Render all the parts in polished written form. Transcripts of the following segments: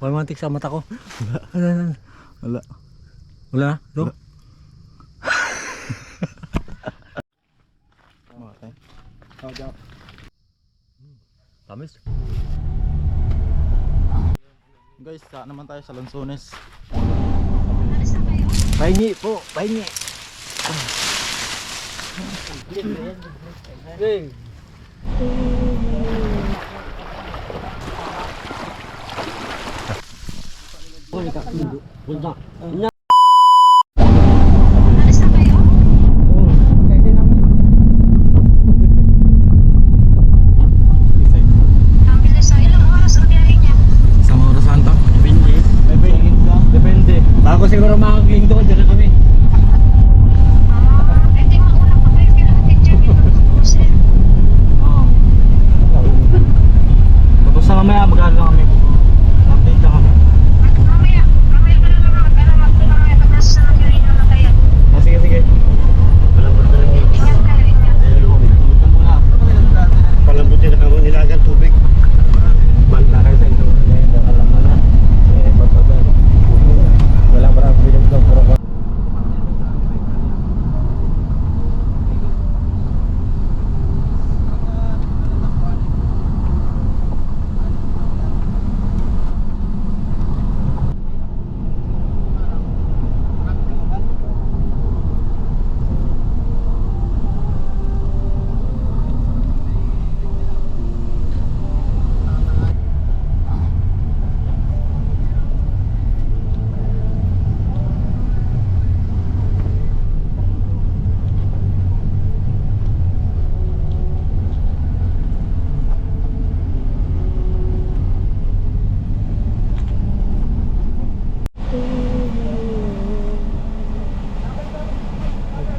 Kumamantik sa mata ko. Wala. Wala na? No? Okay. Tamis. Guys, saan naman tayo sa Lanzones? Pahingi po, pahingi. Isang oras saan to? Depende. Bago siguro makagling doon, dyan na kami. Tapos sa mamaya, magkano lang kami? Update lang kami. Sige, sige. Palambutin na kamo nilagan tubig. Banda kayo sa ito. Alam mo na. Wala parang bilog daw.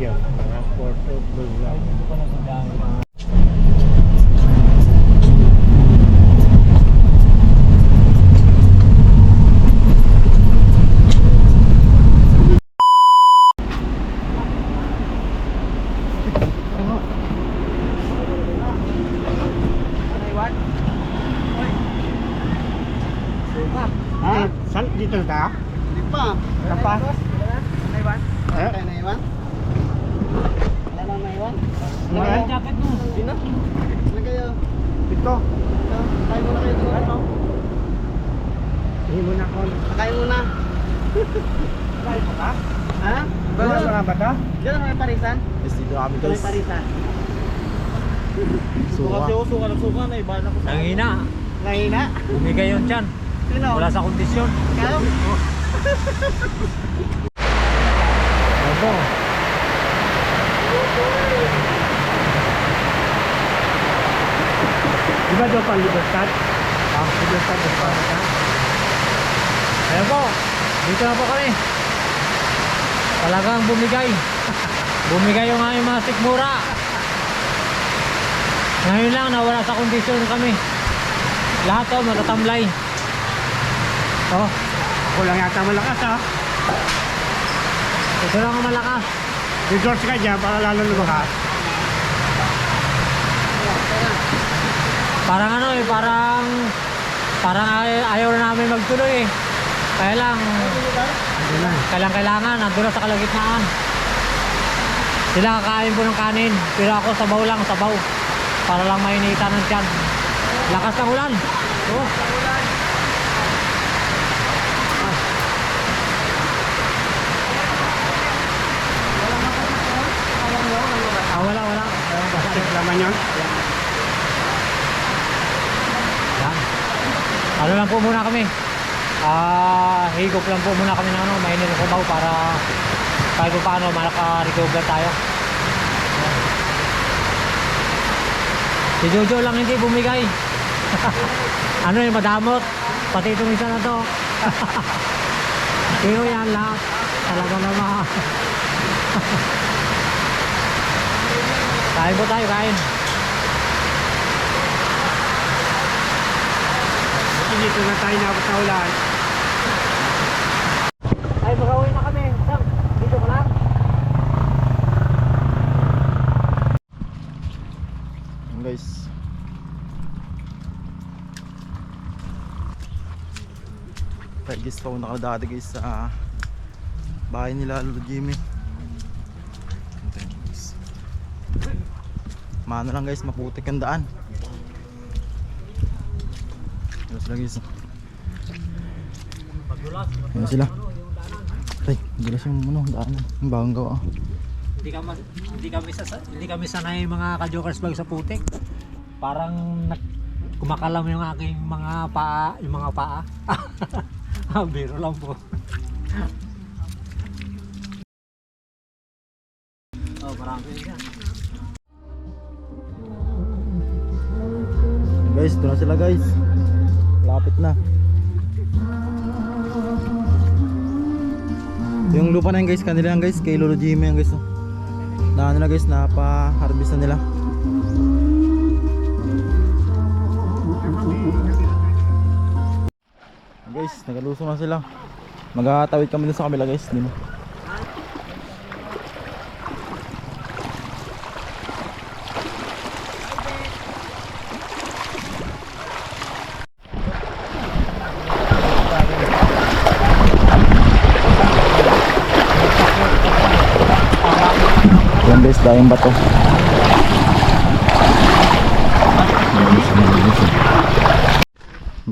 Yan, mga Port of Bulgaria. Ah, saan dito na tayo? Hindi pa. Kapa? Naiwan? Eh? Tayo naiwan? Wala nang naiwan? Ano yan? Jacket mo. Hindi na. Saan kayo? Dito. Kain muna kayo doon. Ano? Hindi mo na ako. Kain muna. Kain mo ka? Ha? Wala mo na ba ito? Diyan may parisan? Yes, dito kami Ito may guys. parisan. Suka. suka ng suka na iba na ko. Nangina. Nahina? Bumigay yun dyan. Sino? Wala sa kondisyon. Ikaw? Opo. Di ba doon pa Libertad? Libertad doon pa. Ayan po. Dito na po kami. Talagang bumigay. Bumigay yung aming mga sikmura. Ngayon lang nawala sa kondisyon kami. Lahat to matatamlay. Oh, Ako lang yata malakas ha. ito lang ang malakas. Resort ka dyan para lalo lumakas. Parang ano eh, parang ayaw na namin magtuloy eh. Kaya lang kailangan nandun na sa kalagitnaan. Sila kakain po ng kanin, pero ako sabaw lang, sabaw. Para lang mainitan ng tiyan. Lakas ng ulan. Oh. Wala. Check naman yun. Yan. Ano lang po muna kami. Higop lang po muna kami ng ano, mainit ng sabaw para kahit pa paano makaka-recover tayo. Yan. Si Jojo lang hindi bumigay. Ano yun, madamot. Pati itong isa na to. Pero yan lahat. Talaga naman. Kain po tayo, kain. Dito na tayo napot na ulan. Ay, mag-away na kami. Sam, dito ka lang. Guys. Right guys, ako nakadati guys sa bahay nila Lolo Jimmy. Hintayin ko, guys. Mano lang guys, maputik ang daan. Ayan sila guys. Ayan sila. Ay, gilas yung daan. Yung bagong gawa. Hindi kami sanay mga ka-jokers bag sa putik. Parang kumakalam yung aking mga paa, Biro lang po. Marami yan. Guys, ito na sila guys. Lapit na. Yung lupa na yun guys, kanila yan guys, kay Lolo Jimmy yan guys. Daan nila guys, napa-harvest na nila. Guys, nagalusong na sila. Magtatawid kami dun sa kabila guys, di mo. Yan guys, dahil bato.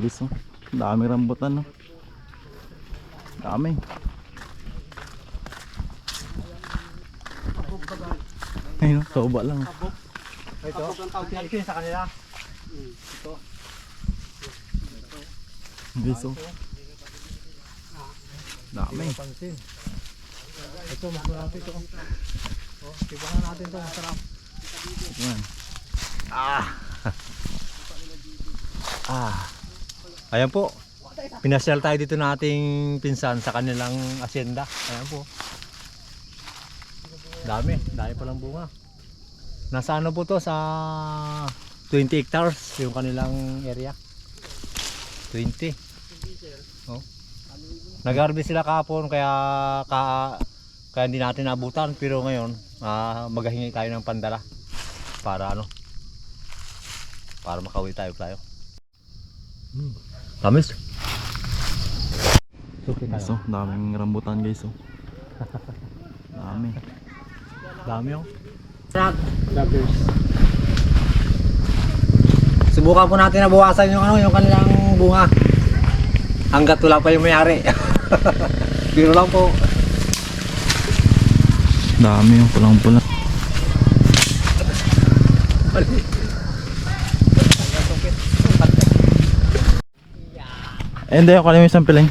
Guys, oh, dami rambutan, no? Dami. Ayun, soba lang. Ito, ito sa kanila. Ito. Guys, oh. Dami. Ito, masarap ito. Oh, tibangan natin ito, masarap. Yan. Ayan po. Pinasyal tayo dito na ating pinsan sa kanilang asyenda. Ayan po. Dami palang bunga. Nasa ano po to, sa 20 hectares yung kanilang area. 20. Oh. Nag-harvest sila kahapon kaya hindi natin nabutan, pero ngayon maghahingi tayo ng pandala para para makauwi tayo. Tamis. Guys, oh, daming rambutan guys, oh. Dami. Oh. Subukan po natin na bawasan yung kanilang bunga. Hanggat wala pa yung may-ari. Biro lang po. Dami yung pulang-pula. Hindi ako alam yung isang piling.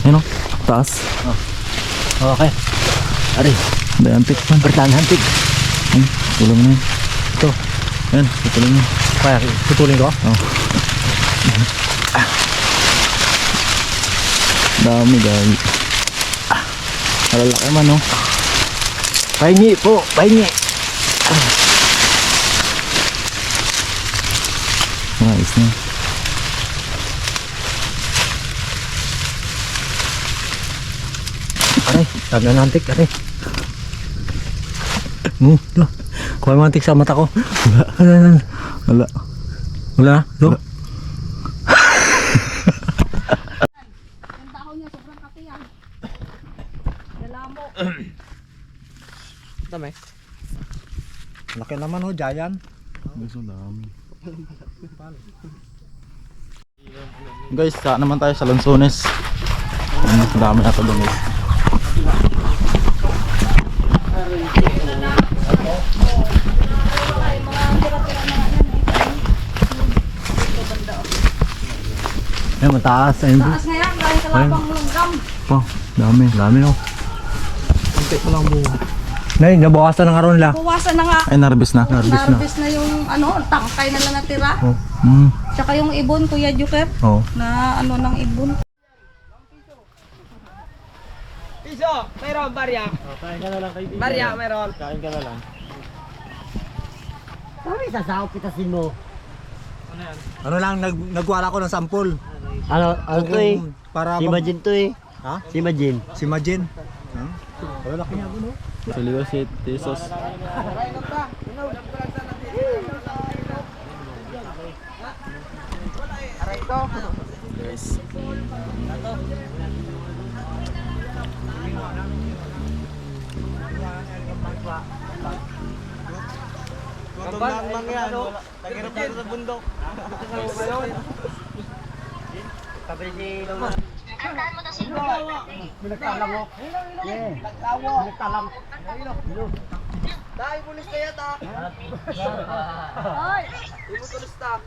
Yun, oh, taas. Okay. Ari. Dayantik man. Bertahan hantik. Tulong na yun. Ito. Yan, tutulong yun. Kaya tutulin ko? Oh. Dami guys. Malalaki man, oh. Pahingi po. Pahingi. Nice na. Aray. Dami na hantik. Aray. Kuha mo hantik sa mata ko. Wala. Wala. No? Ang dahon niya, sobrang kati yan. Dalamo. Dami. Laki naman, oh, giant. Guys, ang dami. Guys, saan naman tayo sa Lanzones. Ang dami na ito doon guys. Ayan, mataas. Ayun. Taas nga yan, dahil kalabang langgam. Po, dami. Dami, no? Hantik mo lang bunga. Nay, nabawasan ng aron la. Buwasan na nga. Ay, narbis na. Narbis na yung tangkay na lang natira. Oh. Tsaka yung ibon, Kuya Joker, Oh. na ng ibon. Piso, meron, barya. Kain ka na lang kaibigan. Barya, meron. Kain ka na lang. Sabi, sasahop kitasin mo. Ano lang, nagwala ko ng sampol. Ano to eh? Para Si Majin to eh. Ha? Si Majin. Si Majin. Wala laki niya no? Siligo si Tesos. guys. Gutom na ang mga yan. Nagirap na sa bundok. Dahil pulis kaya ta. Hoy! Ibu tulis ta.